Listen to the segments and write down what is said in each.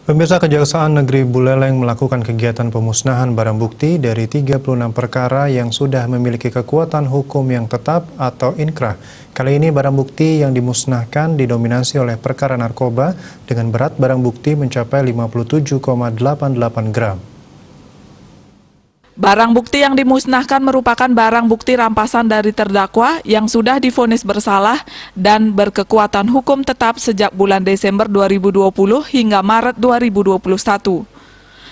Pemirsa, Kejaksaan Negeri Buleleng melakukan kegiatan pemusnahan barang bukti dari 36 perkara yang sudah memiliki kekuatan hukum yang tetap atau inkrah. Kali ini barang bukti yang dimusnahkan didominasi oleh perkara narkoba dengan berat barang bukti mencapai 57,88 gram. Barang bukti yang dimusnahkan merupakan barang bukti rampasan dari terdakwa yang sudah divonis bersalah dan berkekuatan hukum tetap sejak bulan Desember 2020 hingga Maret 2021.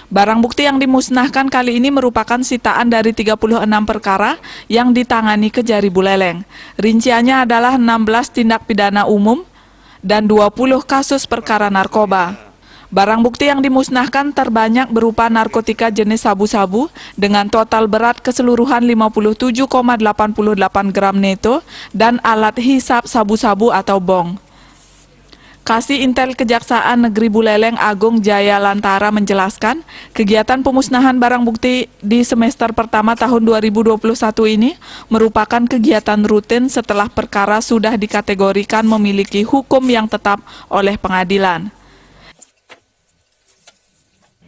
Barang bukti yang dimusnahkan kali ini merupakan sitaan dari 36 perkara yang ditangani Kejari Buleleng. Rinciannya adalah 16 tindak pidana umum dan 20 kasus perkara narkoba. Barang bukti yang dimusnahkan terbanyak berupa narkotika jenis sabu-sabu dengan total berat keseluruhan 57,88 gram neto dan alat hisap sabu-sabu atau bong. Kasih Intel Kejaksaan Negeri Buleleng Agung Jaya Lantara menjelaskan, kegiatan pemusnahan barang bukti di semester pertama tahun 2021 ini merupakan kegiatan rutin setelah perkara sudah dikategorikan memiliki hukum yang tetap oleh pengadilan.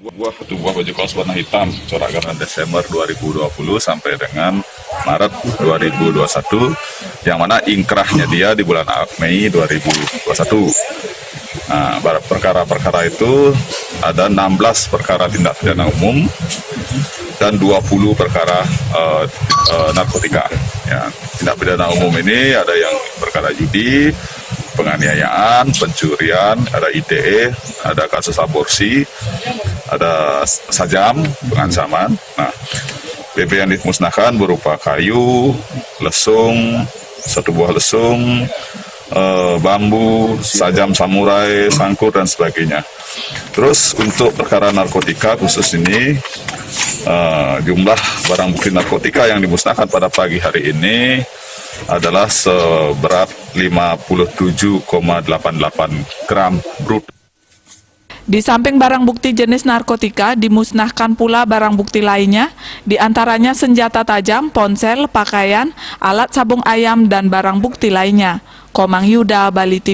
Satu buah baju kaos warna hitam corak karena Desember 2020 sampai dengan Maret 2021, yang mana inkrahnya dia di bulan Mei 2021. Nah, perkara-perkara itu ada 16 perkara tindak pidana umum dan 20 perkara narkotika. Ya, tindak pidana umum ini ada yang perkara judi, penganiayaan, pencurian, ada ITE, ada kasus aborsi, ada sajam, pengancaman. Nah, PP yang dimusnahkan berupa kayu, lesung, satu buah lesung, bambu, sajam samurai, sangkur, dan sebagainya. Terus untuk perkara narkotika khusus ini, jumlah barang bukti narkotika yang dimusnahkan pada pagi hari ini adalah seberat 57,88 gram brut. Di samping barang bukti jenis narkotika, dimusnahkan pula barang bukti lainnya, diantaranya senjata tajam, ponsel, pakaian, alat sabung ayam, dan barang bukti lainnya. Komang Yuda, Bali TV.